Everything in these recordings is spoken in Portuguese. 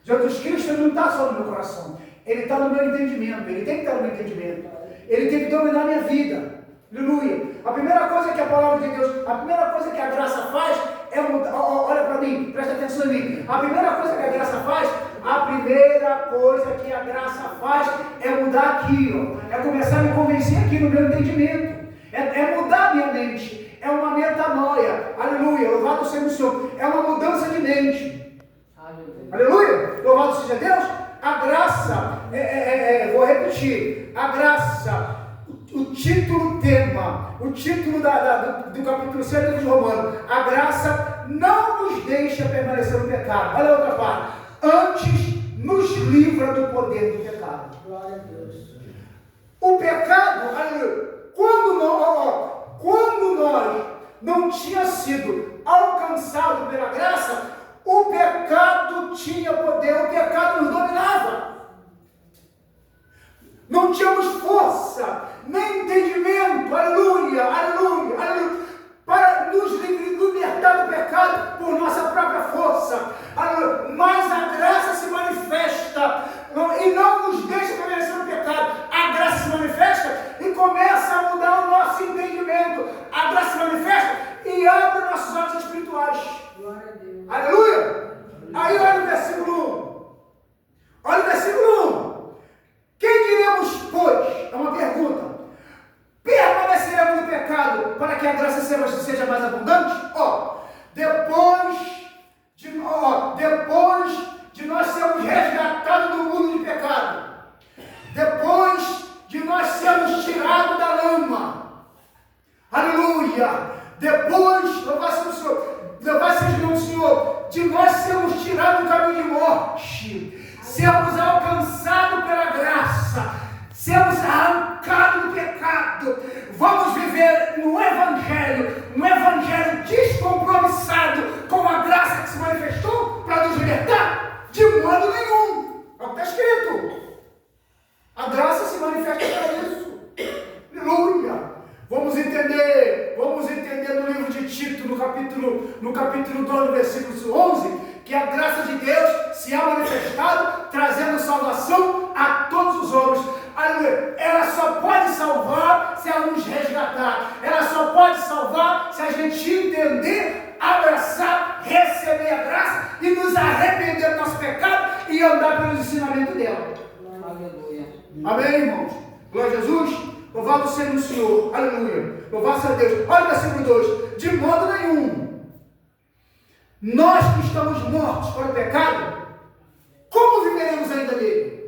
Jesus Cristo não está só no meu coração. Ele está no meu entendimento. Ele tem que estar no meu entendimento. Ele tem que dominar a minha vida. Aleluia. A primeira coisa que a palavra de Deus, a primeira coisa que a graça faz é mudar. Olha para mim, presta atenção em mim. A primeira coisa que a graça faz é mudar aqui, ó. É começar a me convencer aqui no meu entendimento. É mudar a minha mente. É uma metanoia. Aleluia. Louvado seja o Senhor. É uma mudança de mente. Aleluia. Louvado seja Deus. A graça, vou repetir. A graça, o título tema, o título do capítulo 7 de Romanos. A graça não nos deixa permanecer no pecado. Olha a outra parte. Antes nos livra do poder do pecado. Glória a Deus. O pecado, aleluia, quando nós não tinha sido alcançado pela graça, o pecado tinha poder, o pecado nos dominava. Não tínhamos força, nem entendimento, aleluia, aleluia, aleluia, para nos libertar do pecado por nossa própria força. Aleluia. Mas a graça se manifesta e não nos deixa permanecer no pecado. A graça se manifesta e começa a mudar o nosso entendimento. A graça se manifesta e abre nossos olhos espirituais. Glória a Deus. Aleluia! Aí olha o versículo 1. Olha o versículo 1. Quem diremos, pois? É uma pergunta. Permaneceremos no pecado para que a graça seja mais abundante? Depois de nós sermos resgatados do mundo de pecado, depois de nós sermos tirados da lama, aleluia, depois, louvado seja o Senhor, de nós sermos tirados do caminho de morte, sermos alcançados pela graça, sermos arrancados do pecado, vamos viver no Evangelho descompromissado com a graça que se manifestou para nos libertar? De modo nenhum. É o que está escrito. A graça se manifesta para isso. Aleluia. Vamos entender no livro de Tito, no capítulo 2, versículo 11, que a graça de Deus se é manifestada, trazendo salvação a todos os homens. Aleluia. Ela só pode salvar se ela nos resgatar. Ela só pode salvar se a gente entender, abraçar, receber a graça e nos arrepender do nosso pecado e andar pelos ensinamentos dela. Aleluia. Amém, irmãos? Glória a Jesus. Louvado seja o Senhor. Aleluia. Louvado seja Deus. Olha o versículo 2. De modo nenhum. Nós que estamos mortos para o pecado, como viveremos ainda nele?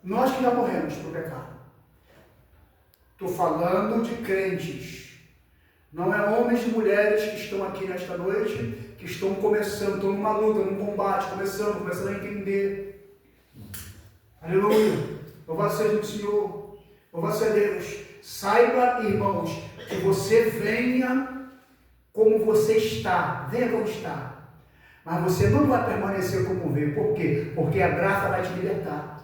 Nós que já morremos para o pecado. Estou falando de crentes. Não é homens e mulheres que estão aqui nesta noite, que estão começando, estão numa luta, num combate, começando a entender. Aleluia. Louvado seja o Senhor. Louvado seja Deus. Saiba, irmãos, que você venha como você está. Venha como está. Mas você não vai permanecer como veio. Por quê? Porque a graça vai te libertar.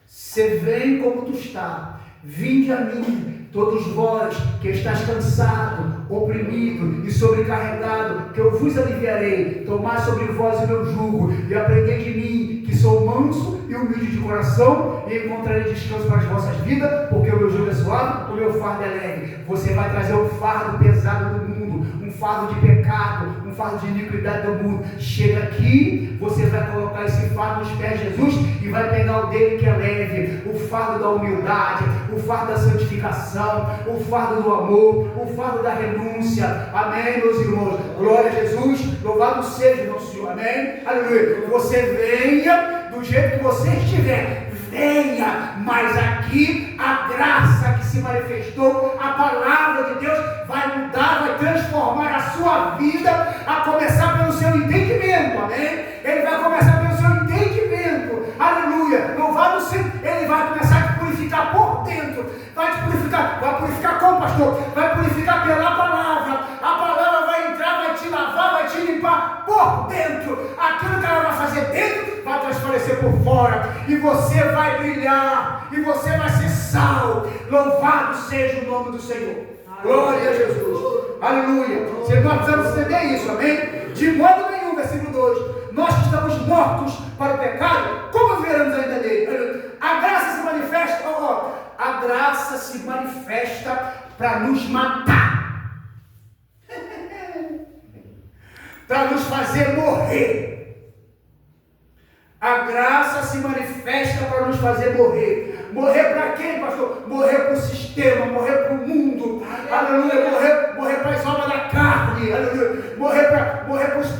Você vem como tu está. Vinde a mim, todos vós que estáis cansado, oprimido e sobrecarregado, que eu vos aliviarei. Tomai sobre vós o meu jugo e aprendei de mim, que sou manso e humilde de coração, e encontrarei descanso para as vossas vidas, porque o meu jugo é suave, o meu fardo é leve. Você vai trazer um fardo pesado do mundo, um fardo de pecado, um fardo de iniquidade do mundo. Chega aqui, você vai colocar esse fardo nos pés de Jesus e vai pegar o dele que é leve, o fardo da humildade, o fardo da santificação, o fardo do amor, o fardo da renúncia. Amém, meus irmãos? Glória a Jesus. Louvado seja nosso Senhor. Amém? Aleluia. Você venha do jeito que você estiver. Venha, mas aqui a graça que se manifestou, a palavra de Deus vai mudar, vai transformar a sua vida, a começar pelo seu entendimento. Amém? Ele vai começar pelo seu entendimento. Aleluia. Louvado seja. Ele vai começar a te purificar por dentro. Vai purificar como, pastor? Vai purificar pela palavra. A palavra vai entrar, vai te lavar, vai te limpar por dentro. Aquilo que ela vai fazer dentro vai transparecer por fora. E você vai brilhar. E você vai ser sal. Louvado seja o nome do Senhor. Glória a Jesus. Aleluia. Nós precisamos entender isso, amém? De modo nenhum, versículo 2. mortos para o pecado, como viveremos ainda nele? A graça se manifesta, a graça se manifesta para nos matar, para nos fazer morrer. A graça se manifesta para nos fazer morrer. Morrer para quem, pastor? Morrer para o sistema, morrer para o mundo. Aleluia. Morrer para as obras da carne. Aleluia. Morrer para os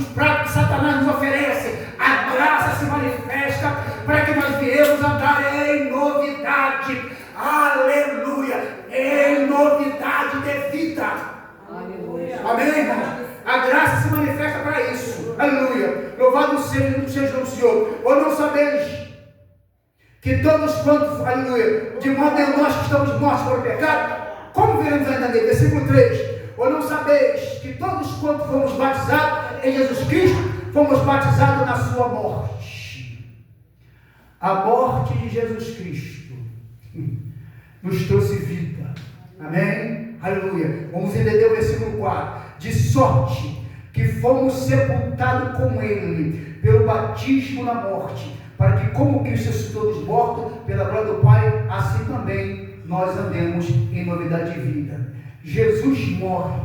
pratos que Satanás nos oferece. A graça se manifesta para que nós viemos andar em novidade. Aleluia. Em novidade de vida. Aleluia. Amém, irmão? A graça se manifesta para isso. Aleluia. Louvado seja o Senhor. Ou não sabeis que todos quantos, aleluia, de modo nenhum nós que estamos mortos para o pecado, como veremos ainda nele? Versículo 3. Ou não sabeis que todos quantos fomos batizados em Jesus Cristo, fomos batizados na sua morte. A morte de Jesus Cristo nos trouxe vida. Amém? Aleluia. Vamos entender o versículo 4. De sorte que fomos sepultados com ele pelo batismo na morte, para que como Cristo ressuscitou dos mortos pela glória do Pai, assim também nós andemos em novidade de vida. Jesus morre,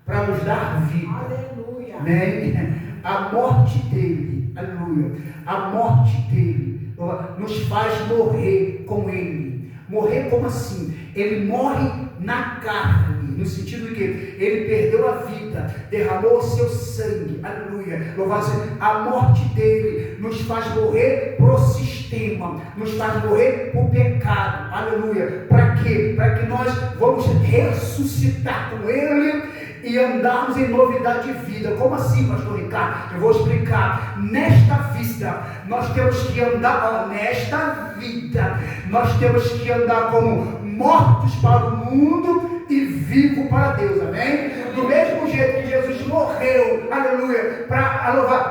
para nos dar vida. Aleluia. Amém? A morte dele, aleluia, a morte dele nos faz morrer com ele. Morrer como assim? Ele morre na carne, no sentido de que ele perdeu a vida, derramou o seu sangue, aleluia, louvado seja. A morte dele nos faz morrer pro sistema, nos faz morrer pro pecado, aleluia. Para quê? Para que nós vamos ressuscitar com ele e andarmos em novidade de vida. Como assim, pastor Ricardo? Eu vou explicar. Nesta vida, nós temos que andar, nesta vida, nós temos que andar como mortos para o mundo e vivo para Deus, amém? Do mesmo jeito que Jesus morreu, aleluia,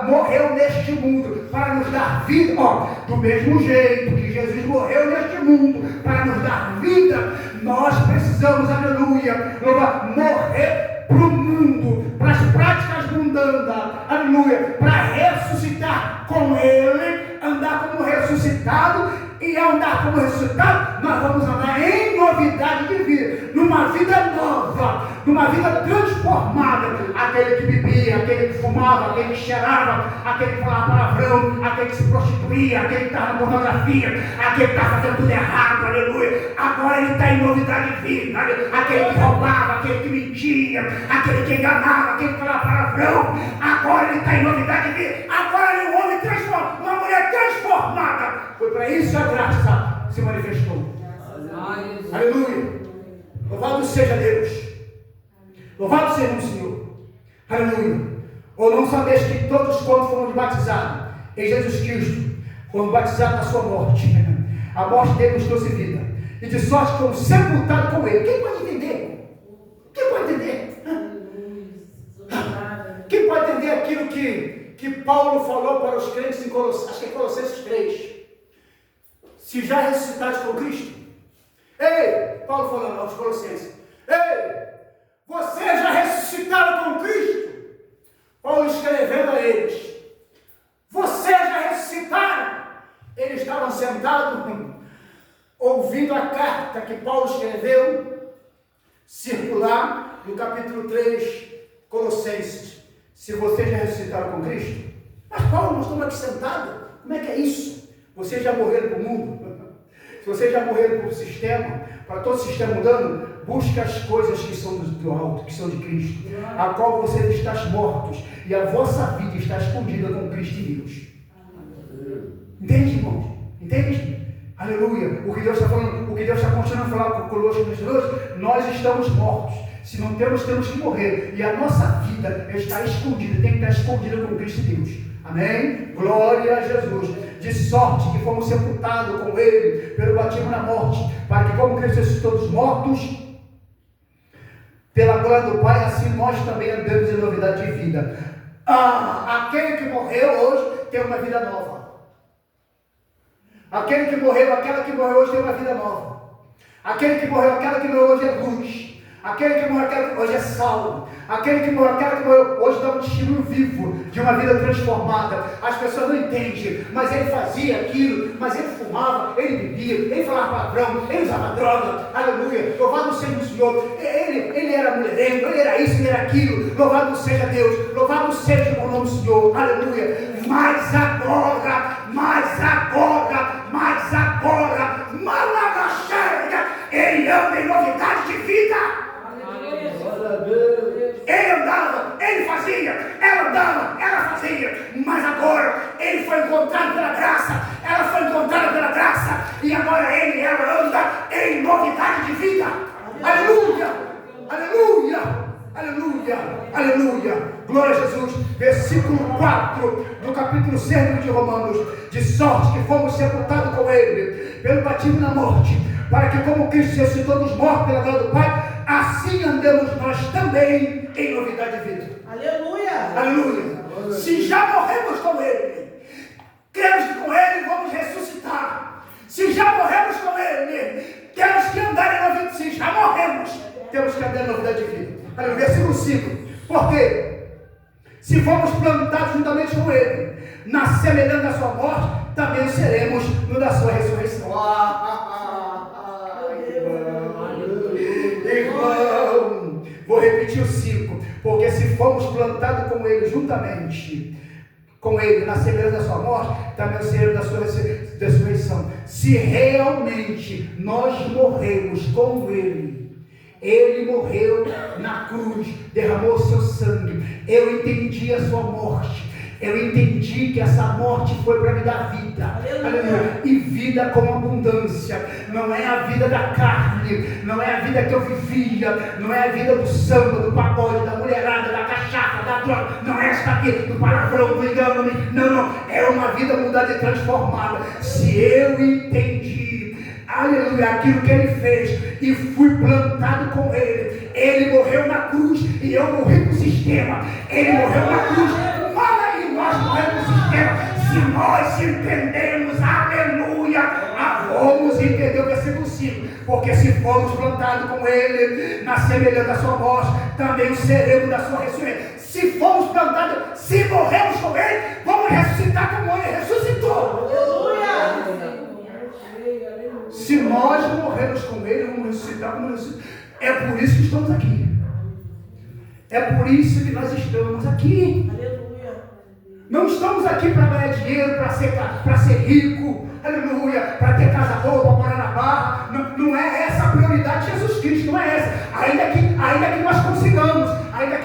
morreu neste mundo para nos dar vida, do mesmo jeito que Jesus morreu neste mundo para nos dar vida, nós precisamos, aleluia, morrer para o mundo, para as práticas mundanas, aleluia, para ressuscitar com Ele, andar como ressuscitado. E ao andar como ressuscitado, nós vamos andar em novidade de vida, numa vida nova, numa vida transformada. Aquele que bebia, aquele que fumava, aquele que cheirava, aquele que falava palavrão, aquele que se prostituía, aquele que estava na pornografia, aquele que estava fazendo tudo errado, aleluia. Agora ele está em novidade de vida. Aquele que roubava, aquele que mentia, aquele que enganava, aquele que falava palavrão, agora ele está em novidade de vida. Agora ele é um homem transformado, uma mulher transformada. Foi para isso a graça se manifestou. Aleluia. Louvado seja Deus. Louvado seja o Senhor. Aleluia. Ou não sabeis que todos quantos fomos batizados em Jesus Cristo, fomos batizados na sua morte. A morte dele nos trouxe vida. E de sorte que fomos sepultados com ele. Quem pode entender? Quem pode entender? Quem pode entender aquilo que Paulo falou para os crentes em Colossenses, acho que é Colossenses 3. Se já ressuscitados com Cristo. Ei, Paulo falando aos Colossenses. Ei, vocês já ressuscitaram com Cristo? Paulo escrevendo a eles. Vocês já ressuscitaram? Eles estavam sentados, ouvindo a carta que Paulo escreveu, circular, no capítulo 3, Colossenses. Se vocês já ressuscitaram com Cristo? Mas Paulo, nós estamos aqui sentados. Como é que é isso? Vocês já morreram para o mundo? Se vocês já morreram para o sistema, para todo o sistema mudando, busque as coisas que são do alto, que são de Cristo, a qual vocês estão mortos, e a vossa vida está escondida com Cristo em Deus. Entende, irmãos? Entende? Aleluia. O que Deus está falando, o que Deus está continuando a falar conosco neste hoje, nós estamos mortos. Se não temos, temos que morrer. E a nossa vida está escondida, tem que estar escondida com Cristo em Deus. Amém? Glória a Jesus. De sorte que fomos sepultados com ele pelo batismo na morte, para que como Cristo ressuscitou dos mortos, pela glória do Pai, assim nós também andamos em novidade de vida. Aquele que morreu hoje tem uma vida nova. Aquele que morreu, aquela que morreu hoje tem uma vida nova. Aquele que morreu, aquela que morreu hoje é luz. Aquele que morreu, aquele que hoje é salvo. Aquele que morreu, aquele que morreu, hoje dá um testemunho vivo de uma vida transformada. As pessoas não entendem, mas ele fazia aquilo, mas ele fumava, ele bebia, ele falava palavrão, ele usava droga. Aleluia, louvado seja o Senhor. Ele era mulherengo, ele era isso, ele era aquilo. Louvado seja Deus, louvado seja o nome do Senhor. Aleluia. Mas agora, Malagaxéria, ele anda em novidade de vida. Ele andava, ele fazia, ela andava, ela fazia, mas agora ele foi encontrado pela graça, ela foi encontrada pela graça, e agora ele e ela andam em novidade de vida. Aleluia, aleluia, aleluia, aleluia, glória a Jesus. Versículo 4 do capítulo 6 de Romanos: de sorte que fomos sepultados com ele pelo batismo na morte, para que como Cristo ressuscitou dos mortos pela glória do Pai, assim andemos nós também em novidade de vida. Aleluia! Aleluia! Se já morremos com Ele, cremos que com Ele vamos ressuscitar. Se já morremos com Ele, temos que andar em novidade de vida. Se já morremos, temos que andar em novidade de vida. Aleluia! Versículo 5. Porque se formos plantados juntamente com Ele, na semelhança da sua morte, também seremos no da sua ressurreição. Irmão, vou repetir o 5. Porque se formos plantados com Ele juntamente com Ele, na semelhança da sua morte, também seremos da sua ressurreição. Se realmente nós morremos com Ele, Ele morreu na cruz, derramou o seu sangue, eu entendi a sua morte. Eu entendi que essa morte foi para me dar vida. Aleluia. E vida com abundância. Não é a vida da carne, não é a vida que eu vivia, não é a vida do samba, do pagode, da mulherada, da cachaça, da droga. Não é esta aqui, do palavrão, do engano. Não. É uma vida mudada e transformada. Se eu entendi, aleluia, aquilo que Ele fez e fui plantado com Ele, Ele morreu na cruz e eu morri com o sistema. Ele morreu na cruz. Nós morremos no sistema. Se nós entendemos, aleluia, vamos entender o versículo 5. Porque se formos plantados com Ele, na semelhança da sua morte, também seremos da sua ressurreição. Se formos plantados, se morremos com Ele, vamos ressuscitar como Ele ressuscitou. Aleluia. Se nós morremos com Ele, vamos ressuscitar como Ele ressuscitou. É por isso que estamos aqui. É por isso que nós estamos aqui. Não estamos aqui para ganhar dinheiro, para ser rico, aleluia, para ter casa boa, para morar na Barra. Não é essa a prioridade de Jesus Cristo, não é essa. Ainda que nós consigamos, ainda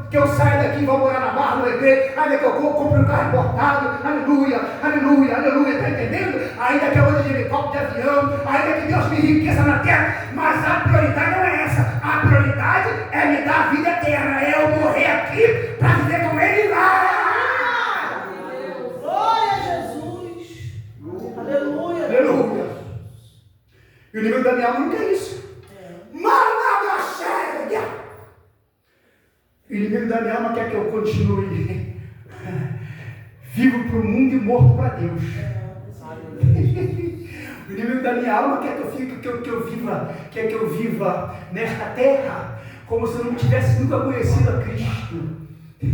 que eu saia daqui e vou morar na Barra, no EB, ainda que eu compre um carro importado, aleluia, aleluia, aleluia, está entendendo? Ainda que eu ande de helicóptero, de avião, ainda que Deus me enriqueça na terra, mas a prioridade não é essa. A prioridade é me dar a vida eterna, é eu morrer aqui para viver com Ele lá. Aleluia. E o inimigo da minha alma não quer isso. Malagaxéria. O inimigo da minha alma quer que eu continue vivo para o mundo e morto para Deus. O inimigo da minha alma quer que eu viva nesta terra como se eu não tivesse nunca conhecido a Cristo. O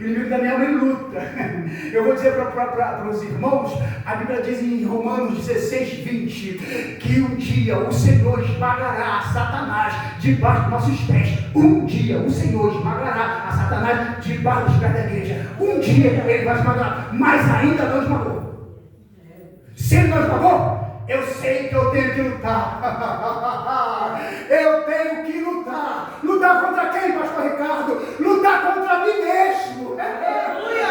inimigo da minha alma, ele luta. Eu vou dizer para os irmãos, a Bíblia diz em Romanos 16:20 que um dia o Senhor esmagará Satanás debaixo dos nossos pés. Um dia o Senhor esmagará a Satanás debaixo dos pés da igreja. Um dia ele vai esmagar, mas ainda não esmagou. Se ele não esmagou, eu sei que eu tenho que lutar. Eu tenho que lutar. Lutar contra quem, pastor Ricardo? Lutar contra mim mesmo.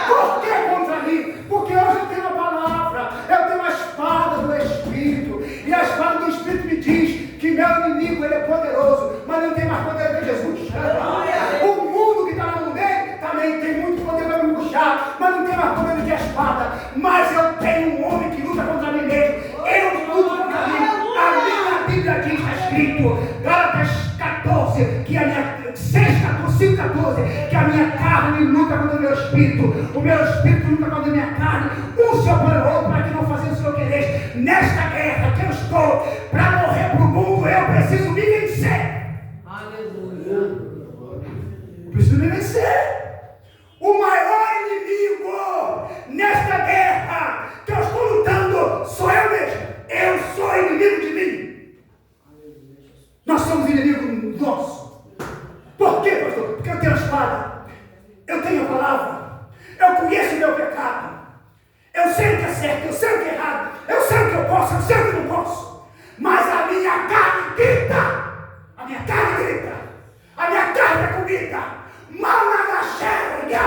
Por que contra mim? Porque hoje eu tenho a palavra, eu tenho a espada do Espírito. E a espada do Espírito me diz que meu inimigo ele é poderoso, mas não tem mais poder que Jesus. O mundo que está na mão dele também tem muito poder para me puxar, mas não tem mais poder do que a espada. Mas eu tenho um homem que luta contra mim mesmo. Eu luto contra mim. A minha Bíblia diz, está escrito, Gálatas 14, que a minha 5:14, que a minha carne luta contra o meu espírito, o meu espírito luta contra a minha carne, um se opõe ao outro para que não façamos o que eu quereis. Nesta guerra que eu estou, para morrer para o mundo, eu preciso me vencer. Aleluia. Eu preciso me vencer. O maior inimigo nesta guerra que eu estou lutando sou eu mesmo. Eu sou inimigo de mim. Nós somos inimigos nossos. Por quê, pastor? Porque eu tenho a espada. Eu tenho a palavra. Eu conheço o meu pecado. Eu sei o que é certo, eu sei o que é errado. Eu sei o que eu posso, eu sei o que não posso. Mas a minha carne grita. A minha carne grita. A minha carne é comida. Mala na xerga.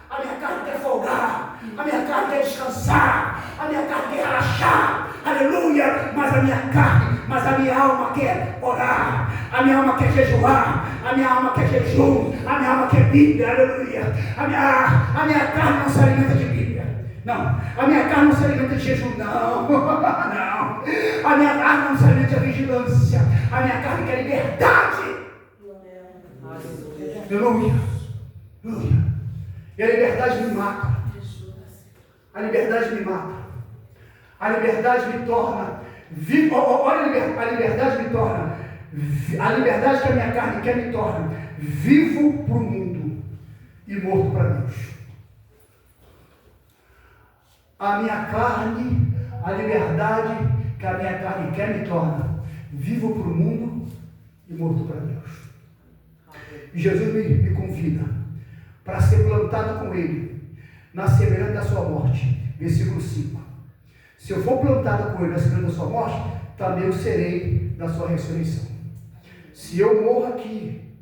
A minha carne quer folgar. A minha carne quer descansar. A minha carne quer relaxar. Aleluia. Mas a minha alma quer orar. A minha alma quer jejuar. A minha alma quer jejum. A minha alma quer Bíblia. Aleluia. A minha carne não se alimenta de Bíblia. Não. A minha carne não se alimenta de jejum. Não. Não. A minha carne não se alimenta de vigilância. A minha carne quer liberdade. Aleluia. Aleluia. E a liberdade me mata. A liberdade me mata. A liberdade me torna vivo. Olha, a liberdade me torna. A liberdade que a minha carne quer me torna vivo para o mundo e morto para Deus. A minha carne, a liberdade que a minha carne quer me torna vivo para o mundo e morto para Deus. E Jesus me convida para ser plantado com Ele na semelhança da sua morte. Versículo 5. Se eu for plantado com Ele na semelhança da sua morte, também eu serei da sua ressurreição. Se eu morro aqui,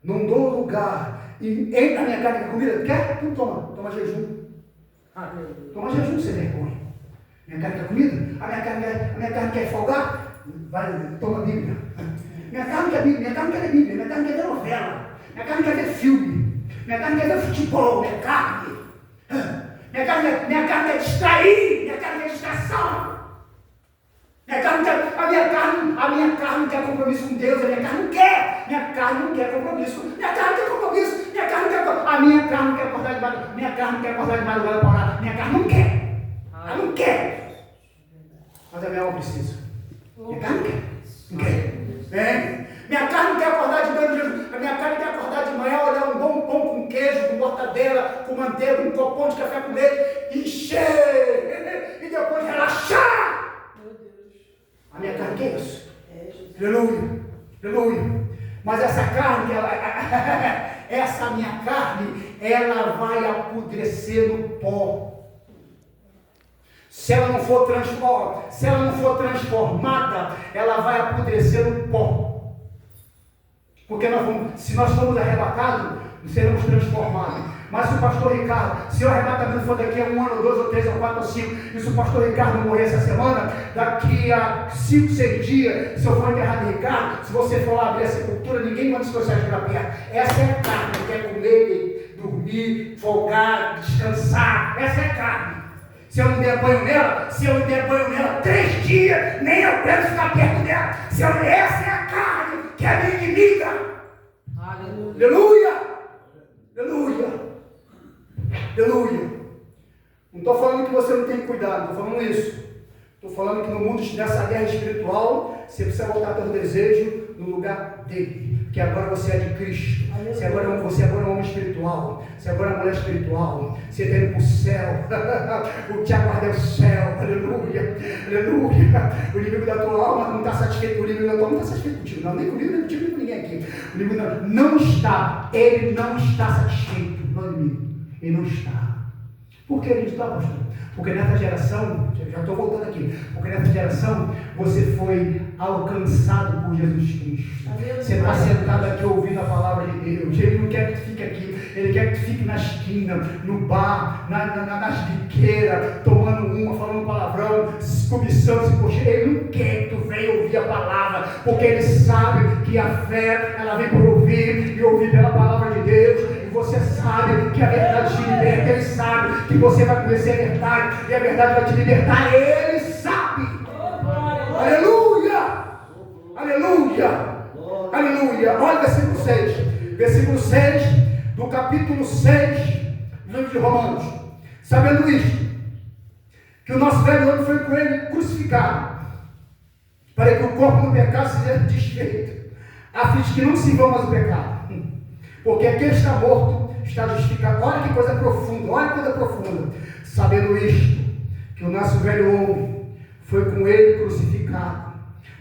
não dou lugar, e entra na minha carne comida, quer? Então toma jejum. Toma jejum, sem vergonha. Minha carne quer comida? A minha carne quer folgar? Vai, toma Bíblia. Minha carne quer Bíblia, minha carne quer Bíblia, minha carne quer ver novela, minha carne quer ver filme, minha carne quer ver futebol, minha carne quer distrair, minha carne quer distração. A minha carne quer compromisso com Deus, a minha carne não quer. Minha carne não quer compromisso. Minha carne quer compromisso. Minha carne quer. A minha carne quer acordar de madrugada. Minha carne quer acordar de madrugada para orar. Minha carne não quer. Ela não quer. Mas a minha alma precisa. Minha carne não quer. Não quer. Minha carne não quer acordar de manhã. A minha carne quer acordar de manhã, olhar um bom pão com queijo, com mortadela, com manteiga, um copão de café com leite, encher e depois relaxar. A minha carne quer isso. Aleluia. Aleluia. Mas essa carne, essa minha carne, ela vai apodrecer no pó. Se ela não for transformada, ela vai apodrecer no pó. Porque se nós formos arrebatados, seremos transformados. Mas se o pastor Ricardo, se o arrebatamento for daqui a 1 ano, 2 ou 3 ou 4 ou 5, e se o pastor Ricardo morrer essa semana, daqui a 5, 6 dias, se eu for enterrado de Ricardo, se você for lá abrir a sepultura, ninguém vai descansar de perto. Essa é a carne que quer comer, dormir, folgar, descansar. Essa é a carne. Se eu não der banho nela, 3 dias, nem eu quero ficar perto dela. Essa é a carne que é minha inimiga. Aleluia. Aleluia. Aleluia. Aleluia. Não estou falando que você não tem que cuidar, não estou falando isso. Estou falando que no mundo dessa guerra espiritual, você precisa voltar teu desejo no lugar dele. Porque agora você é de Cristo. Você agora é um homem espiritual. Você agora é uma mulher espiritual. Você está indo para o céu. O que te aguarda é o céu. Aleluia. Aleluia. O inimigo da tua alma não está satisfeito. O inimigo da tua alma não está satisfeito contigo. Não, nem comigo, nem contigo, nem com ninguém aqui. O inimigo não está. Ele não está satisfeito. Não, inimigo. Ele não está. Por que ele está, pastor? Porque nessa geração, já estou voltando aqui, porque nessa geração você foi alcançado por Jesus Cristo. Você está sentado aqui ouvindo a palavra de Deus. Ele não quer que tu fique aqui, ele quer que tu fique na esquina, no bar, nas biqueiras, tomando uma, falando palavrão, cobiçando, se coxando. Ele não quer que tu venha ouvir a palavra, porque ele sabe que a fé, ela vem por ouvir e ouvir pela palavra de Deus. Você sabe que a verdade te liberta, ele sabe que você vai conhecer a verdade e a verdade vai te libertar, ele sabe. Aleluia! Aleluia! Aleluia! Olha o versículo 6. Versículo 6 do capítulo 6 do livro de Romanos. Sabendo isto, que o nosso velho homem foi com ele crucificado, para que o corpo do pecado seja desfeito, a fim de que não sirvam mais o pecado. Porque aquele que está morto está justificado. Olha que coisa profunda, olha que coisa profunda. Sabendo isto, que o nosso velho homem foi com ele crucificado,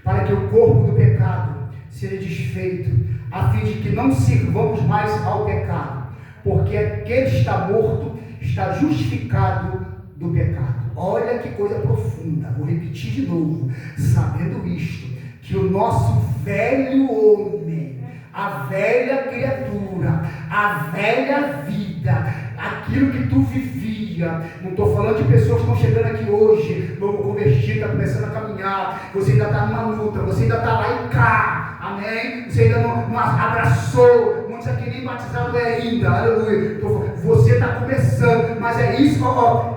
para que o corpo do pecado seja desfeito, a fim de que não sirvamos mais ao pecado. Porque aquele que está morto está justificado do pecado. Olha que coisa profunda. Vou repetir de novo. Sabendo isto, que o nosso velho homem, a velha criatura, a velha vida, aquilo que tu vivia, não estou falando de pessoas que estão chegando aqui hoje, novo convertido, está começando a caminhar, você ainda está numa luta, você ainda está lá e cá, amém? Você ainda não abraçou, muitos aqui nem batizado é ainda, aleluia. Você está começando, mas é isso,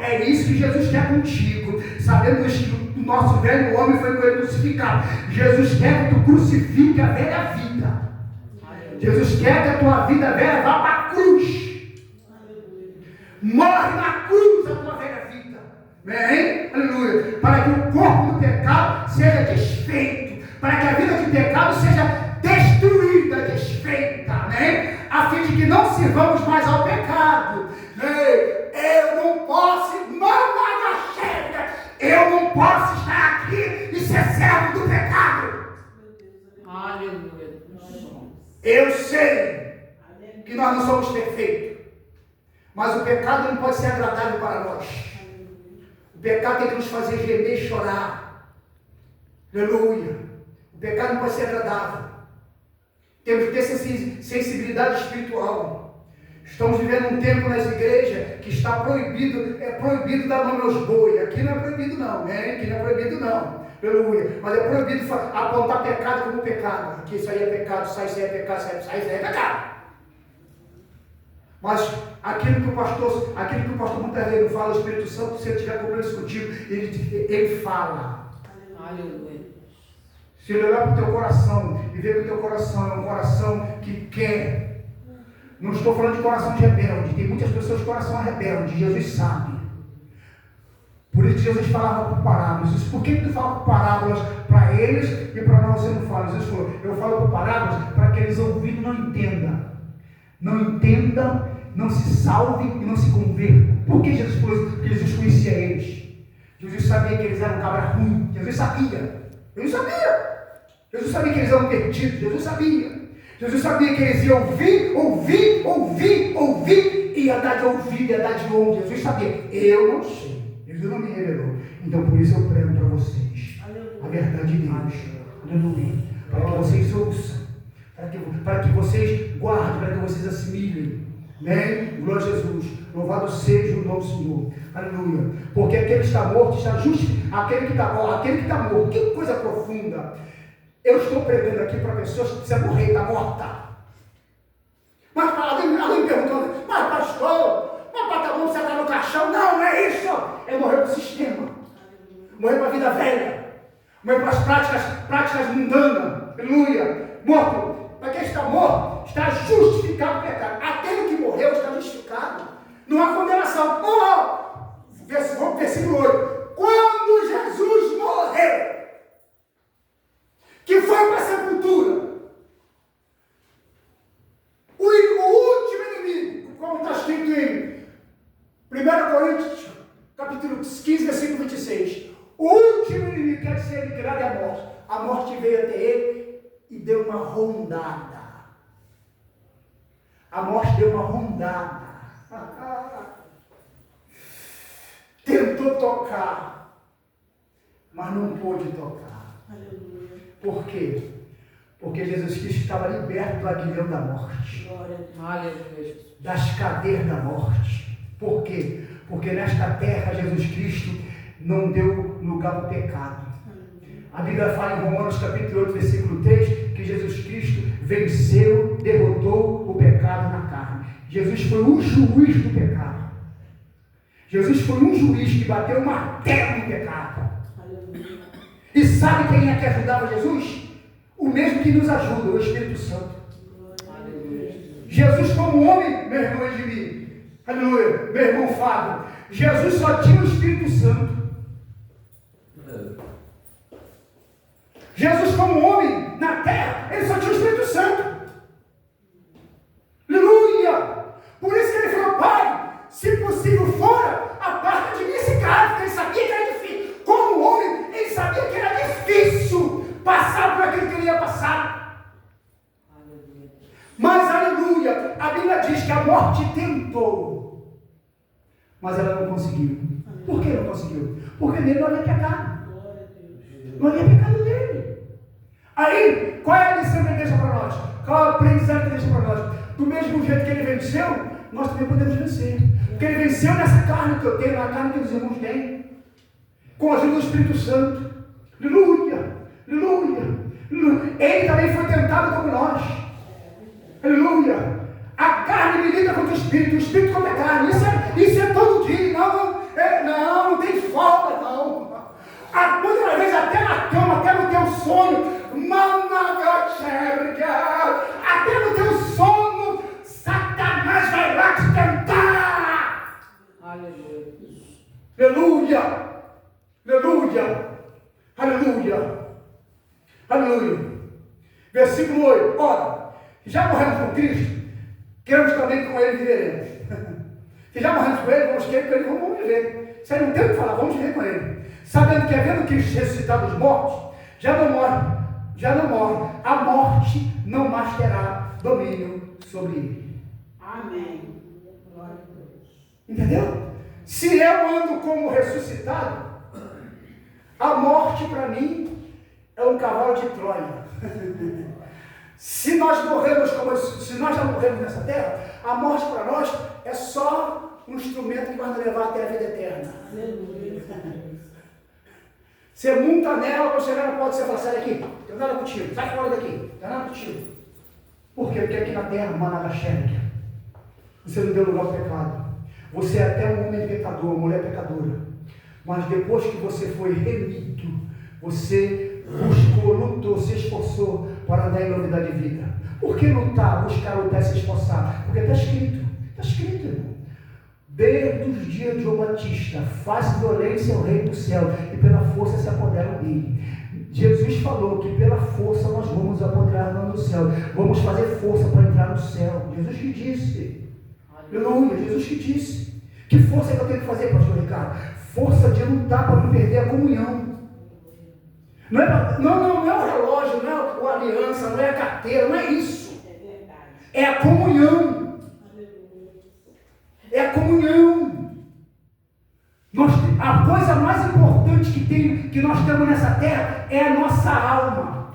é isso que Jesus quer contigo, sabendo que o nosso velho homem foi com ele crucificado. Jesus quer que tu crucifique a velha vida. Jesus quer que a tua vida velha vá para a cruz. Morre na cruz a tua velha vida. Amém? Aleluia. Para que o corpo do pecado seja desfeito. Para que a vida de pecado seja destruída, desfeita. Amém? A fim de que não sirvamos mais ao pecado. Eu não posso, eu não posso estar aqui e ser servo do pecado. Aleluia. Eu sei que nós não somos perfeitos, mas o pecado não pode ser agradável para nós. O pecado tem que nos fazer gemer e chorar. Aleluia. O pecado não pode ser agradável. Temos que ter sensibilidade espiritual. Estamos vivendo um tempo nas igrejas que está proibido, é proibido dar nome aos bois. Aqui não é proibido não, né? Aqui não é proibido não. Aleluia. Mas é proibido apontar pecado como pecado. Aqui isso aí é pecado, isso aí é pecado, isso aí é pecado. Mas aquilo que o pastor Monteiro fala, o Espírito Santo, se ele tiver compromisso contigo, ele fala. Aleluia. Se ele olhar para o teu coração e ver que o teu coração é um coração que quer. Não estou falando de coração de rebelde. Tem muitas pessoas de coração rebelde. Jesus sabe. Por isso Jesus falava por parábolas. Por que tu fala por parábolas para eles e para nós você não fala? Jesus falou, eu falo por parábolas para que eles ouvindo não entendam. Não entendam, não se salvem e não se convertam. Por que Jesus falou isso? Porque Jesus conhecia eles. Jesus sabia que eles eram cabra ruim. Jesus sabia. Jesus sabia. Jesus sabia que eles eram perdidos. Jesus sabia. Jesus sabia que eles iam ouvir, e ia dar de ouvir, ia dar de ouvir. Jesus sabia. Eu não sei. Jesus não me revelou. Então por isso eu prego para vocês. A verdade de Deus. Aleluia. Para que vocês ouçam. Para que vocês guardem, para que vocês assimilem. Amém? Glória a Jesus. Louvado seja o nome do Senhor. Aleluia. Porque aquele que está morto está justo. Aquele que está morto. Que coisa profunda. Eu estou pregando aqui para pessoas que precisam morrer, está morta. Mas alguém me perguntou, mas pastor, você está no caixão? Não é isso. É morrer para o sistema. Morrer para a vida velha. Morrer para as práticas mundanas. Aleluia. Morto. Para quem está morto, está justificado o pecado. Aquele que morreu está justificado. Não há condenação. Versículo 8. Quando Jesus morreu, que foi para a sepultura, o último inimigo, como está escrito em 1 Coríntios, capítulo 15, versículo 26. O último inimigo quer ser aniquilado é a morte. A morte veio até ele e deu uma rondada. A morte deu uma rondada. Tentou tocar, mas não pôde tocar. Aleluia. Por quê? Porque Jesus Cristo estava liberto do aguilhão da morte. Aleluia. Das cadeias da morte. Por quê? Porque nesta terra Jesus Cristo não deu lugar para o pecado. A Bíblia fala em Romanos capítulo 8, versículo 3, que Jesus Cristo venceu, derrotou o pecado na carne. Jesus foi um juiz do pecado. Jesus foi um juiz que bateu o martelo no pecado. Aleluia. E sabe quem é que ajudava Jesus? O mesmo que nos ajuda, o Espírito Santo. Aleluia. Jesus como homem, meu irmão Edmir, aleluia, meu irmão Fábio, Jesus só tinha o Espírito Santo. Jesus como homem na terra, ele só tinha o Espírito Se possível, fora, aparta de mim esse cara, porque ele sabia que era difícil. Como homem, ele sabia que era difícil passar por aquilo que ele ia passar. Mas, aleluia, a Bíblia diz que a morte tentou, mas ela não conseguiu. Por que não conseguiu? Porque nele não havia pecado. Não havia pecado nele. Aí, qual é a lição que ele deixa para nós? Qual é o aprendizado que ele deixa para nós? Do mesmo jeito que ele venceu, nós também podemos vencer. Porque ele venceu nessa carne que eu tenho, na carne que os irmãos têm, com a ajuda do Espírito Santo. Aleluia, aleluia, aleluia. Ele também foi tentado como nós. Aleluia. A carne milita contra o Espírito contra a carne. Isso é todo dia. Não tem folga, não. Muitas vezes até na cama, até no teu sonho, até no teu sono, Satanás vai lá te tentar. Aleluia. Aleluia. Aleluia. Aleluia. Aleluia. Versículo 8. Ora, já morremos com Cristo, queremos também com Ele viveremos. Se já morremos com Ele, vamos querer com Ele, vamos viver. Isso aí não tem o que falar, vamos viver com Ele. Sabendo que havendo Cristo ressuscitado dos mortos, já não morre. A morte não mais terá domínio sobre ele. Amém. Glória a Deus. Entendeu? Se eu ando como ressuscitado, a morte para mim é um cavalo de Troia. Se nós já morremos nessa terra, a morte para nós é só um instrumento que vai nos levar até a vida eterna. Você monta nela, quando chegar na porta, você fala, sai daqui, não tem nada contigo, sai fora daqui, não tem nada contigo. Por quê? Porque aqui na terra, managaxérica, você não deu lugar ao pecado. Você é até um homem pecador, uma mulher pecadora. Mas depois que você foi remido, você buscou, lutou, se esforçou para andar em novidade de vida. Por que lutar, buscar, lutar e se esforçar? Porque está escrito, irmão. Desde os dias de João Batista, faz violência ao reino do céu, e pela força se apoderam dele. Jesus falou que pela força nós vamos apoderar no céu. Vamos fazer força para entrar no céu. Jesus que disse. Aleluia, Jesus que disse. Que força é que eu tenho que fazer, pastor Ricardo? Força de lutar para não perder a comunhão. Não é o relógio, não é a aliança, não é a carteira, não é isso. É a comunhão. É a comunhão. A coisa mais importante que nós temos nessa terra é a nossa alma.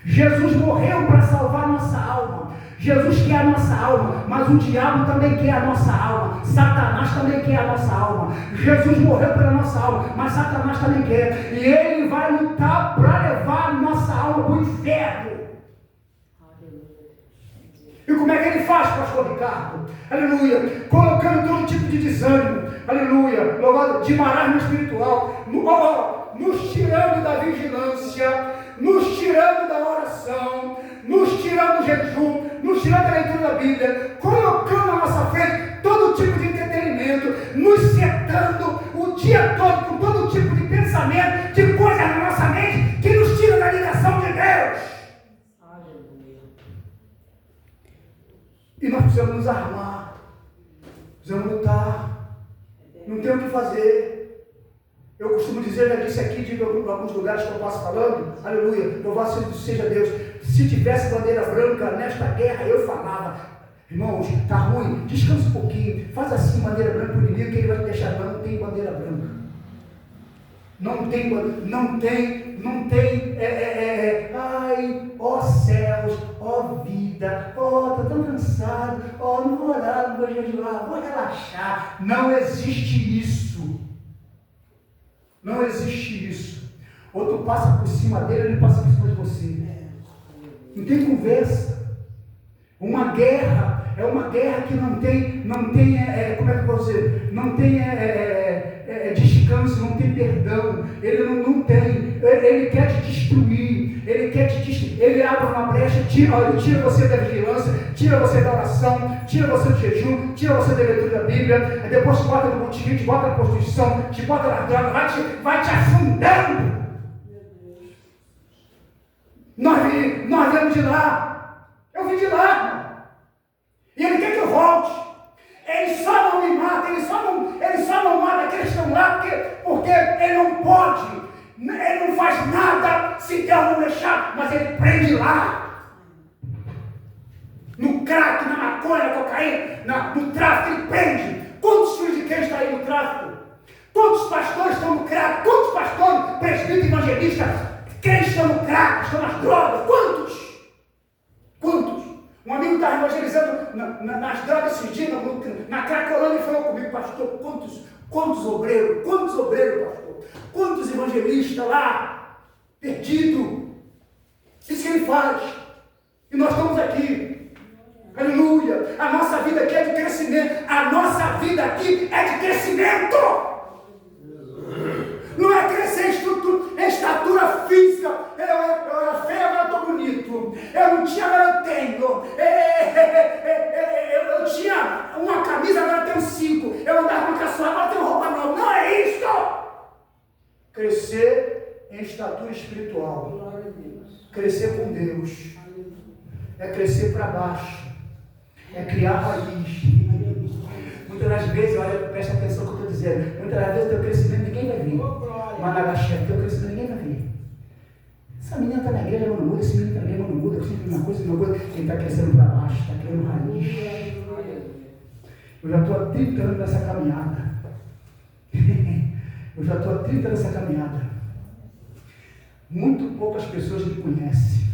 Jesus morreu para salvar a nossa alma. Jesus quer a nossa alma, mas o diabo também quer a nossa alma. Satanás também quer a nossa alma. Jesus morreu pela nossa alma, mas Satanás também quer. E ele vai lutar para levar a nossa alma para o inferno. E como é que ele faz, pastor Ricardo? Aleluia. Colocando todo tipo de desânimo. Aleluia. De marasmo espiritual. Nos tirando da vigilância. Nos tirando da oração. Nos tirando do jejum. Nos tirando da leitura da Bíblia. Colocando na nossa frente todo tipo de entretenimento. Nos setando o dia todo com todo tipo de pensamento, de coisa na nossa mente que nos tira da ligação de Deus. E nós precisamos nos armar, precisamos lutar, não tem o que fazer. Eu costumo dizer, já disse aqui, digo em alguns lugares que eu passo falando, aleluia, louvado seja Deus. Se tivesse bandeira branca nesta guerra, eu falava, irmãos, está ruim, descansa um pouquinho, faz assim bandeira branca para o inimigo que ele vai te deixar. Não tem bandeira branca. Não tem, ai, ó céus, ó vida, ó, estou tão cansado, ó, não vou orar, não vou jejuar, vou relaxar. Não existe isso. Não existe isso. Ou tu passa por cima dele, ele passa por cima de você. Não tem conversa. Uma guerra é uma guerra que não tem, como é que eu posso dizer? Não tem descanso, não tem perdão. Ele não tem. Ele quer te destruir. Ele abre uma brecha, ele tira você da vigilância, tira você da oração, tira você do jejum, tira você da leitura da Bíblia, depois te bota no botiquim, te bota na prostituição, te bota na droga, vai te afundando. Nós viemos de lá. Eu vim de lá, irmão. E ele quer que eu volte. Ele só não me mata, ele só não mata aqueles que estão lá, porque ele não pode, ele não faz nada se Deus não deixar, mas ele prende lá. No crack, na maconha, na cocaína, no tráfico, ele prende. Quantos filhos de quem está aí no tráfico? Quantos pastores estão no crack? Quantos pastores, presbíteros, evangelistas, crentes estão no crack, estão nas drogas? Quantos? Um amigo estava evangelizando nas drogas esses dias, na Cracolândia, e falou comigo: pastor, quantos obreiros, pastor? Quantos evangelistas lá, perdidos? Isso que ele faz. E nós estamos aqui. Aleluia! A nossa vida aqui é de crescimento. A nossa vida aqui é de crescimento. Não é crescer em estatura física. Eu era feio, agora estou bonito. Eu não tinha, agora eu tenho. Eu tinha uma camisa, agora eu tenho 5. Eu andava com uma caçola, agora eu tenho roupa nova. Não é isso! Crescer em estatura espiritual. Crescer com Deus. É crescer para baixo. É criar raiz. Muitas das vezes, olha, presta atenção no que eu estou dizendo. Muitas das vezes o teu crescimento ninguém vai ver. Mas na Gachete, o teu crescimento ninguém vai ver. Essa menina está na igreja, não muda. Esse menino está na igreja, não muda. Sempre uma coisa, uma coisa. Ele está crescendo para baixo, está criando raiz. Eu já estou há 30 anos nessa caminhada. Eu já estou há 30 anos nessa caminhada. Muito poucas pessoas me conhecem.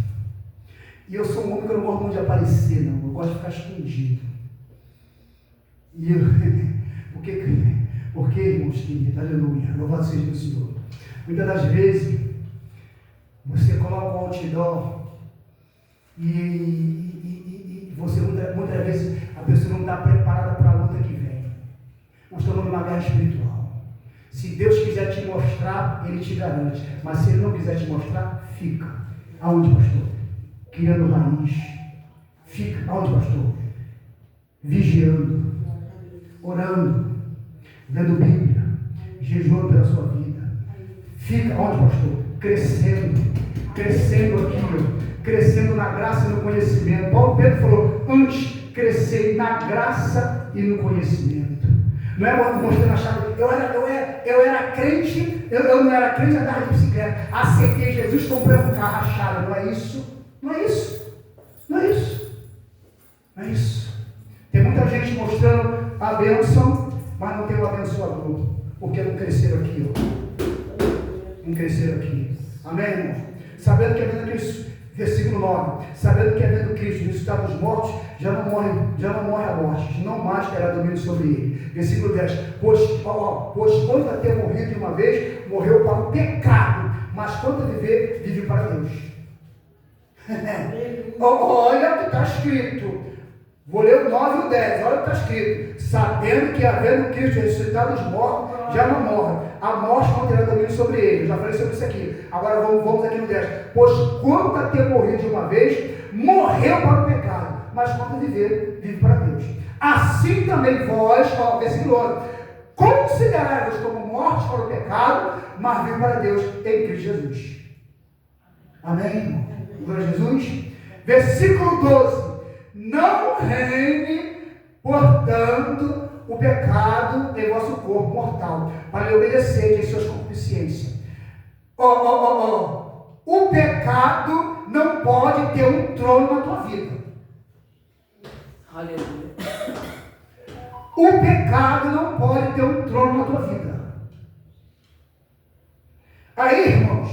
E eu sou um homem que eu não gosto muito de aparecer, não. Eu gosto de ficar escondido. E eu, porque, irmãos queridos, aleluia, louvado seja o Senhor. Muitas das vezes, você coloca um outdoor e você, muitas vezes, a pessoa não está preparada para a luta que vem. Nós estamos numa guerra espiritual. Se Deus quiser te mostrar, Ele te garante. Mas se Ele não quiser te mostrar, fica. Aonde, pastor? Criando raiz. Fica. Aonde, pastor? Vigiando. Orando. Lendo Bíblia. Jejuando pela sua vida. Fica. Aonde, pastor? Crescendo. Crescendo aqui, ó. Crescendo na graça e no conhecimento. Paulo Pedro falou: antes crescer na graça e no conhecimento. Não é mostrando a chave. Eu era crente, eu não era crente, andava de bicicleta. Aceitei Jesus, comprei um carro, a chave. Não é isso? Não é isso? Não é isso? Não é isso? Tem muita gente mostrando a bênção, mas não tem o abençoador. Porque não cresceram aqui, ó. Não cresceram aqui. Amém, irmão? Sabendo que a vida Cristo, versículo 9, sabendo que a vida do Cristo, ressuscitado dos mortos, já não morre a morte, não mais terá domínio sobre ele. Versículo 10, pois quando a ter morrido de uma vez, morreu para o pecado, mas quando a viver, vive para Deus. Olha o que está escrito. Vou ler o 9 e o 10, olha o que está escrito. Sabendo que havendo Cristo ressuscitado dos mortos, já não morre. A morte não terá domínio sobre ele. Eu já falei sobre isso aqui. Agora vamos aqui no 10. Pois quando a ter morrido de uma vez, morreu para o pecado, mas quando viver, vive para Deus. Assim também vós, versículo 11, considerai-vos como mortos para o pecado, mas vive para Deus em Cristo Jesus. Amém, irmão? Glória a Jesus. Versículo 12. Não reine, portanto, o pecado em vosso corpo mortal, para lhe obedecer em suas concupiscências. O pecado não pode ter um trono na tua vida. Aleluia. O pecado não pode ter um trono na tua vida. Aí, irmãos,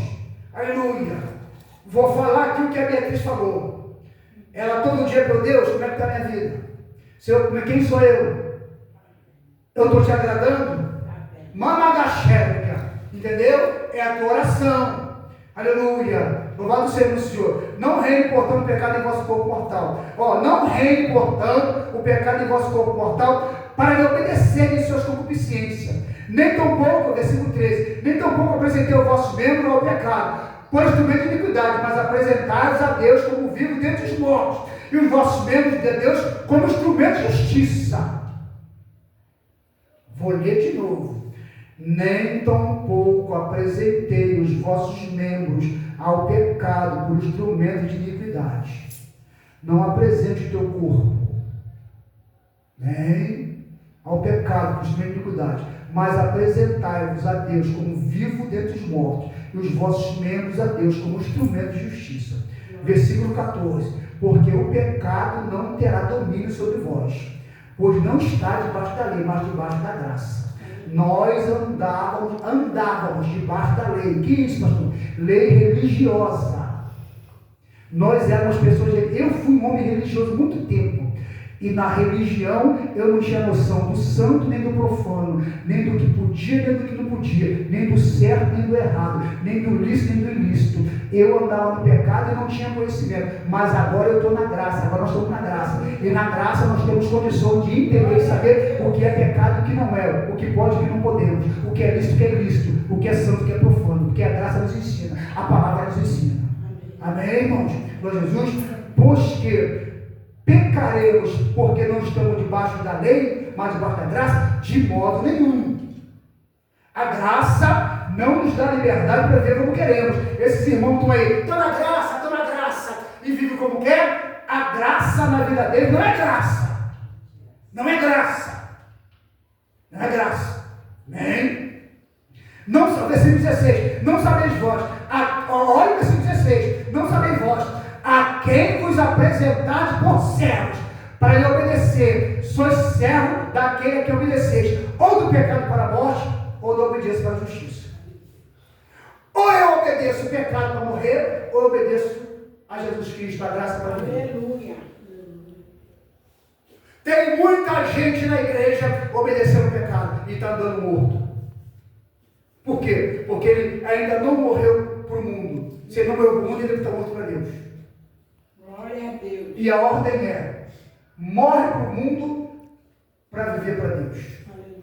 aleluia, vou falar aqui o que a Beatriz falou. Ela todo dia, meu Deus, como é que está a minha vida? Quem sou eu? Eu estou te agradando? Mamagachérica, entendeu? É a tua oração. Aleluia. Louvado seja o Senhor. Não reine, portanto, o pecado em vosso corpo mortal. Não reine, portanto, o pecado em vosso corpo mortal, para lhe obedecer em suas concupiscências. Nem tampouco, versículo 13, nem tampouco apresentei os vossos membros ao pecado, por instrumento de iniquidade, mas apresentai-vos a Deus como vivo dentre os mortos, e os vossos membros de Deus como instrumento de justiça. Vou ler de novo. Nem tampouco apresentei os vossos membros ao pecado por instrumento de iniquidade. Não apresente o teu corpo, nem ao pecado, por iniquidade, mas apresentai-vos a Deus como vivo dentre os mortos, e os vossos membros a Deus como instrumento de justiça. Versículo 14. Porque o pecado não terá domínio sobre vós, pois não está debaixo da lei, mas debaixo da graça. Nós andávamos debaixo da lei. Que isso, pastor? Lei religiosa. Nós éramos pessoas. Eu fui um homem religioso muito tempo. E na religião eu não tinha noção do santo nem do profano, nem do que podia nem do que não podia, nem do certo nem do errado, nem do lícito nem do ilícito. Eu andava no pecado e não tinha conhecimento, mas agora eu estou na graça, agora nós estamos na graça. E na graça nós temos condição de entender e saber o que é pecado e o que não é, o que pode e o que não podemos, o que é lícito e o que é ilícito, o que é santo e o que é profano, porque a graça nos ensina, a palavra nos ensina. Amém, irmãos? Glória a Jesus. Pois que pecaremos porque não estamos debaixo da lei, mas debaixo da graça? De modo nenhum. A graça não nos dá liberdade para ver como queremos. Esses irmãos estão aí, estou na graça, e vivem como quer. A graça na vida deles não é graça. Não é graça. Não é graça. Amém? Não sabe, versículo 16. Não sabeis vós. Olha o versículo 16. Não sabeis vós. A quem vos apresentais por servos, para lhe obedecer. Sois servo daquele a quem obedeceis, ou do pecado para a morte, ou da obediência para a justiça. Ou eu obedeço o pecado para morrer, ou eu obedeço a Jesus Cristo, a graça para viver. Aleluia. Tem muita gente na igreja obedecendo o pecado e está andando morto. Por quê? Porque ele ainda não morreu para o mundo. Se ele não morreu para o mundo, ele está morto para Deus. Glória a Deus. E a ordem é: morre para o mundo para viver para Deus.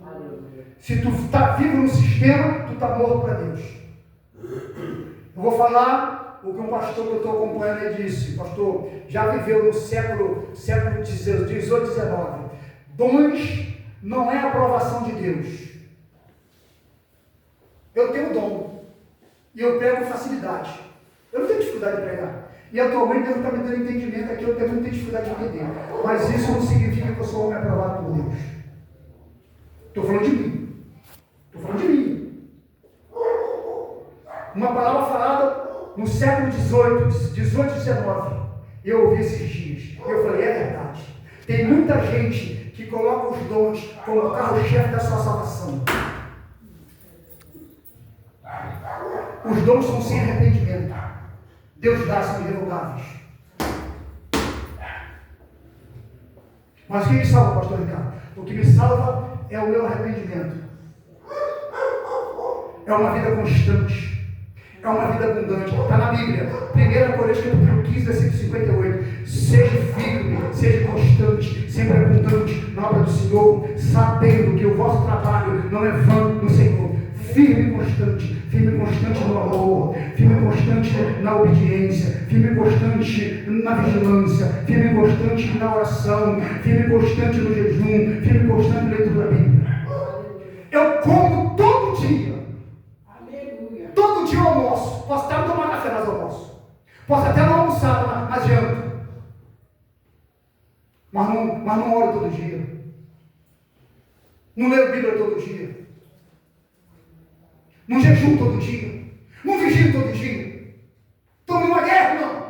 Aleluia. Se tu está vivo no sistema, tu está morto para Deus. Eu vou falar o que um pastor que eu estou acompanhando ele disse. Pastor, já viveu no século 18, 19. Dons não é aprovação de Deus. Eu tenho dom e eu prego facilidade. Eu não tenho dificuldade de pregar. E atualmente Deus está me dando entendimento aqui, eu tenho muita dificuldade de entender. Mas isso não significa que eu sou homem aprovado por Deus. Estou falando de mim. Estou falando de mim. Uma palavra falada no século 18, 19. Eu ouvi esses dias. Eu falei, é verdade. Tem muita gente que coloca os dons como carro-chefe da sua salvação. Os dons são sem arrependimento. Deus dá são irrevogáveis. Mas o que me salva, pastor Ricardo? O que me salva é o meu arrependimento. É uma vida constante. É uma vida abundante. Está na Bíblia. 1 Coríntios capítulo 15, versículo 58. Seja firme, seja constante, sempre abundante na obra do Senhor, sabendo que o vosso trabalho não é vão no Senhor. Firme e constante no amor, firme e constante na obediência, firme e constante na vigilância, firme e constante na oração, firme e constante no jejum, firme e constante na leitura da Bíblia. Eu como todo dia. Aleluia. Todo dia eu almoço. Posso até não tomar café nas almoços. Posso até não almoçar na janta. Mas não oro todo dia. Não leio Bíblia todo dia. Não jejum todo dia. Não vigio todo dia. Estou numa guerra, irmão.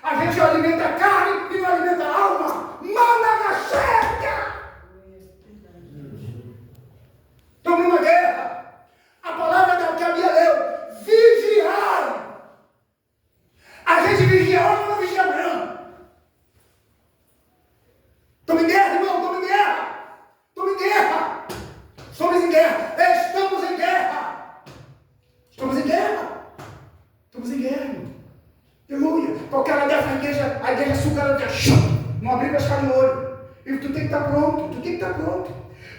A gente alimenta a carne e não alimenta a alma. Manda na checa. Estamos numa guerra. A palavra que a Bíblia leu, vigiar. A gente vigia hoje, mas não vigia amanhã. Estamos em guerra, irmão. Estamos em guerra. Estamos em guerra. Estamos em guerra. Estamos em guerra. Estamos em guerra. Estamos em guerra, irmão. Aleluia. Qualquer hora dessa a igreja suga, não abrir para ficar no olho. E tu tem que estar pronto. Tu tem que estar pronto.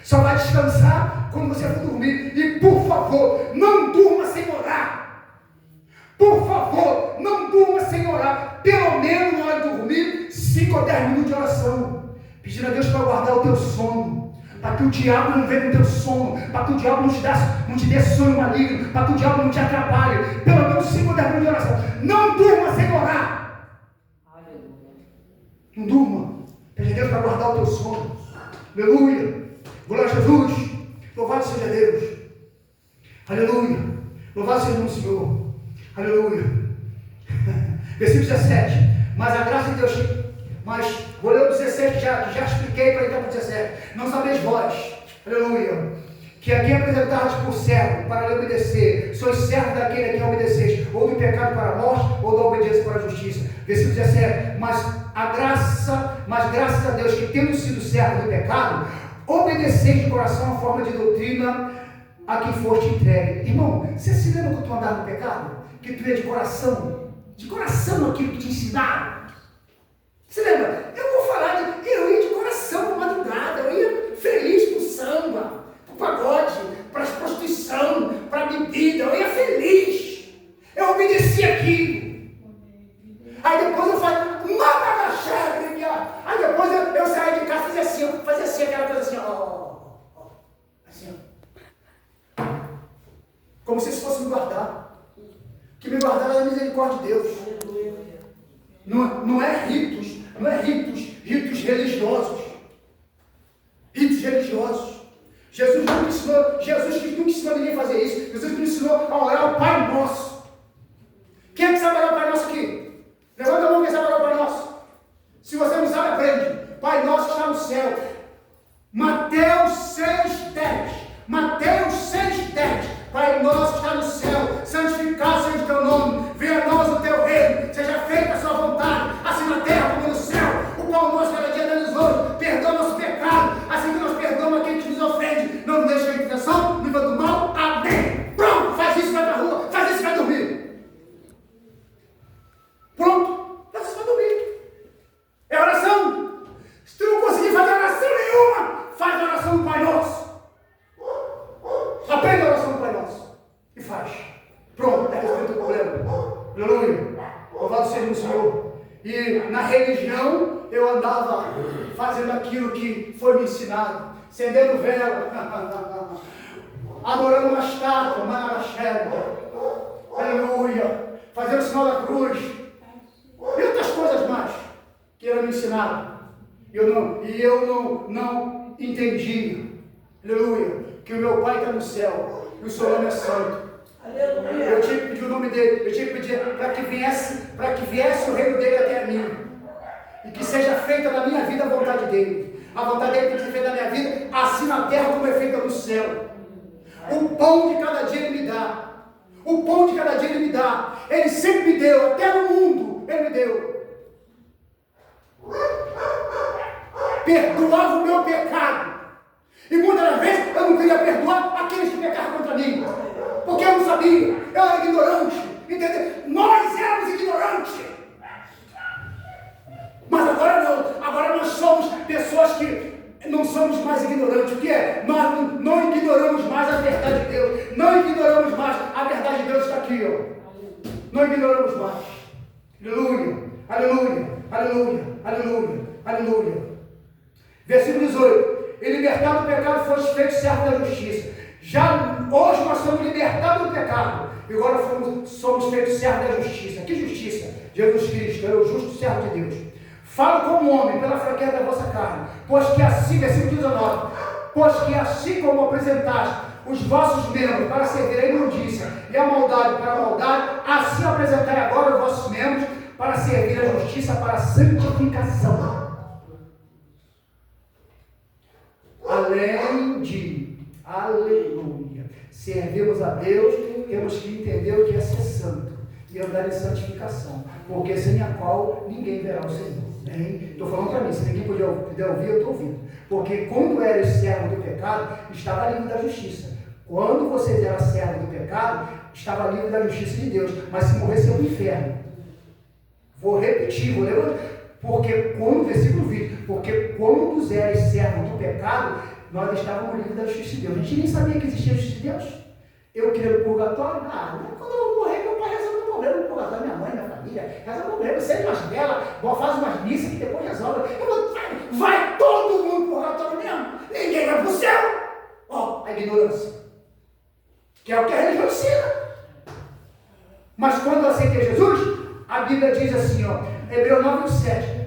Só vai descansar quando você for dormir. E por favor, não durma sem orar. Por favor, não durma sem orar. Pelo menos na hora de dormir, 5 ou 10 minutos de oração. Pedindo a Deus para guardar o teu sono. Para que o diabo não venha no teu sono, para que o diabo não te dê sonho maligno, para que o diabo não te atrapalhe. Pelo menos 5 ou 10 minutos de oração. Não durma sem orar. Não durma. Pede a Deus para guardar o teu sono. Aleluia. Glória a Jesus. Louvado seja Deus. Aleluia. Louvado seja o Senhor. Aleluia. Versículo 17. Mas a graça de Deus. Mas vou ler o 16 que já expliquei para entrar para o 17. Não sabeis vós. Aleluia. Que aqui apresentados por servo para lhe obedecer. Sois servo daquele a quem obedeceis. Ou do pecado para a morte, ou da obediência para a justiça. Versículo 17. Mas graças a Deus que tendo sido servo do pecado, obedeceis de coração a forma de doutrina a que foste entregue. Irmão, você se lembra quando tu andava no pecado? Que tu ia de coração aquilo que te ensinaram. Você lembra? Eu vou falar eu ia de coração para madrugada, eu ia feliz pro samba, pro pagode, para a prostituição, para a bebida, eu ia feliz. Eu obedecia aquilo. Aí depois eu falei, aí depois eu saí de casa e fazia assim, aquela coisa assim, assim, ó. Como se isso fosse me guardar. Que me guardar é a misericórdia de Deus. Não é ritos religiosos. Ritos religiosos. Jesus nunca ensinou ninguém a fazer isso. Jesus nos ensinou a orar o Pai Nosso. Quem é que sabe orar o Pai Nosso aqui? Levanta a mão quem sabe orar o Pai Nosso. Se você não sabe, aprende. Pai Nosso que está no céu. Mateus 6,10. Mateus 6,10. Pai Nosso que está no céu, santificado seja o teu nome, venha a nós o teu reino, seja feita a sua vontade, assim na terra como no céu. O pão nosso cada dia dá-nos hoje, perdoa nosso pecado, assim que nós perdoamos a quem nos ofende, não nos deixe em tentação, livra do mal, amém. Pronto, faz isso, vai para a rua, faz isso, vai dormir. Pronto, faz isso, vai dormir. É oração. Se tu não conseguir fazer oração nenhuma, faz a oração do Pai Nosso. Aprenda a oração do Pai Nosso e faz. Pronto, é resolvido o problema. Aleluia. Louvado seja o Senhor. E na religião eu andava fazendo aquilo que foi me ensinado, acendendo vela, adorando uma estátua, aleluia, fazendo o sinal da cruz e outras coisas mais que eram me ensinadas. E eu não entendi, aleluia, que o meu Pai está no céu e o seu nome é santo. Aleluia. Eu tinha que pedir o nome dele, eu tinha que pedir para que viesse o reino dele até mim, e que seja feita na minha vida a vontade dele. A vontade dele tem que ser feita na minha vida, assim na terra como é feita no céu. O pão de cada dia ele me dá. O pão de cada dia ele me dá. Ele sempre me deu, até no mundo ele me deu. Perdoava o meu pecado. E muitas das vezes eu não queria perdoar aqueles que pecaram contra mim, porque eu não sabia, eu era ignorante, entendeu? Nós éramos ignorantes. Mas agora não, agora nós somos pessoas que não somos mais ignorantes. O que é? Nós não ignoramos mais a verdade de Deus, não ignoramos mais, a verdade de Deus está aqui, ó. Não ignoramos mais. Aleluia, aleluia, aleluia, aleluia, aleluia. Versículo 18. E libertado do pecado, foste feito servo da justiça. Já hoje nós somos libertados do pecado. E agora somos feitos servos da justiça. Que justiça? Jesus Cristo é o justo servo de Deus. Falo como homem, pela fraqueza da vossa carne. Pois que assim, versículo 19. Pois que assim como apresentaste os vossos membros para servir a imundícia e a maldade para a maldade, assim apresentai agora os vossos membros para servir a justiça, para a santificação. Além de, aleluia, servimos a Deus, temos que entender o que é ser santo e andar em santificação, porque sem a qual ninguém verá o Senhor. Estou falando para mim, se ninguém puder ouvir, eu estou ouvindo. Porque quando eres servo do pecado, estava livre da justiça. Quando você era servo do pecado, estava livre da justiça de Deus, mas se morresse é o inferno. Vou repetir, vou ler. Porque quando, versículo 20, porque quando eres servo do pecado, nós estávamos livres da justiça de Deus. A gente nem sabia que existia a justiça de Deus. Eu queria o purgatório, quando eu vou morrer, meu pai resolve o problema do purgatório, minha mãe, minha família, resolve o problema, acende umas velas, faz umas missas que depois resolve. Vai todo mundo pro purgatório mesmo, ninguém vai pro céu. Ó, a ignorância, que é o que a religião ensina. Mas quando eu aceitei Jesus, a Bíblia diz assim, ó, Hebreus 9:7.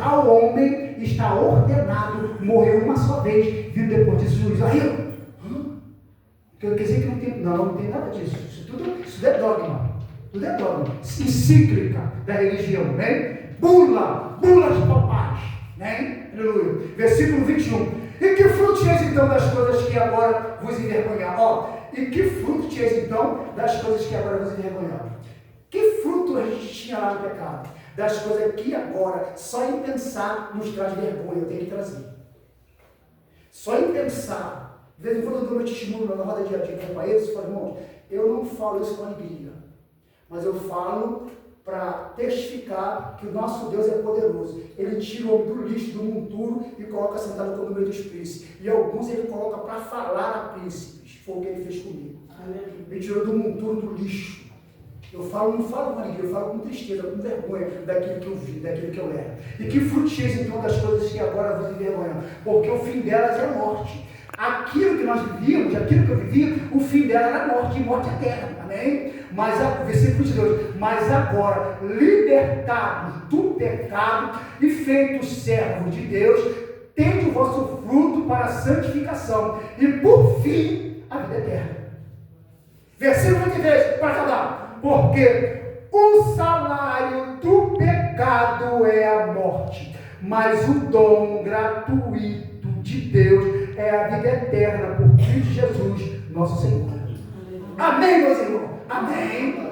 Ao homem está ordenado, morreu uma só vez, vindo depois disso juízo. Aí, quer dizer que não tem, não tem nada disso. Isso é dogma. Tudo é dogma. Encíclica da religião, né? Bulas papais, né? Aleluia. Versículo 21. E que fruto tinhas então das coisas que agora vos envergonhar? E que fruto tinhas então das coisas que agora vos envergonhar? Que fruto a gente tinha lá no pecado? Das coisas que agora, só em pensar, nos traz vergonha. Eu tenho que trazer. Só em pensar. De vez em quando eu dou meu testemunho na roda de companheiros e falo, irmão, eu não falo isso com alegria, mas eu falo para testificar que o nosso Deus é poderoso. Ele tira o homem do lixo, do monturo e coloca sentado no meio dos príncipes. E alguns ele coloca para falar a príncipes. Foi o que ele fez comigo. Me tirou do monturo, do lixo. Eu falo, não falo com alegria, eu falo com tristeza, com vergonha daquilo que eu vi, daquilo que eu era. E que frutinhas então das coisas que agora vos envergonham? Porque o fim delas é morte. Aquilo que nós vivíamos, aquilo que eu vivia, o fim dela era morte, e morte eterna, amém? Mas, versículo 22, mas agora, libertados do pecado e feitos servos de Deus, tende o vosso fruto para a santificação e, por fim, a vida eterna. Versículo 23, para acabar. Porque o salário do pecado é a morte, mas o dom gratuito de Deus é a vida eterna por Cristo Jesus, nosso Senhor. Amém, meus irmãos? Amém?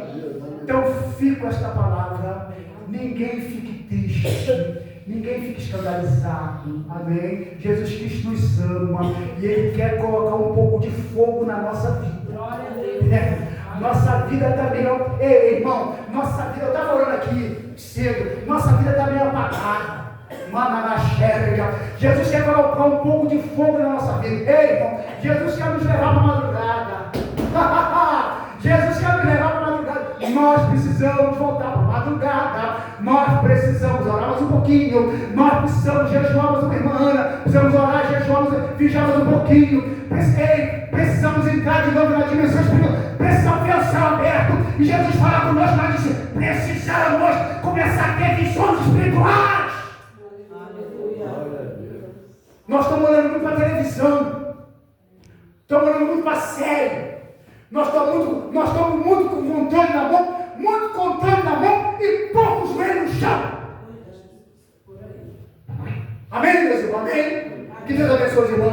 Então fica com esta palavra. Ninguém fique triste, ninguém fique escandalizado. Amém? Jesus Cristo nos ama e Ele quer colocar um pouco de fogo na nossa vida. Glória a Deus. Nossa vida também, irmão, nossa vida, eu estava orando aqui cedo, nossa vida também é apagada. Jesus quer colocar um pouco de fogo na nossa vida. Ei, irmão, Jesus quer nos levar para a madrugada. Jesus quer nos levar para a madrugada. Nós precisamos voltar para a madrugada. Nós precisamos orar mais um pouquinho. Nós precisamos jejuar mais uma semana. Precisamos orar, jejuar, vigiar mais um pouquinho. Precisamos entrar de novo na dimensão espiritual. Precisamos ver o céu aberto. E Jesus fala conosco, nós disse, precisamos começar a ter visões espirituais. Nós estamos olhando muito para a televisão, estamos olhando muito para a série, nós estamos muito com controle na mão e poucos joelhos no chão. Amém, meus irmãos? Amém? Que Deus abençoe os irmãos.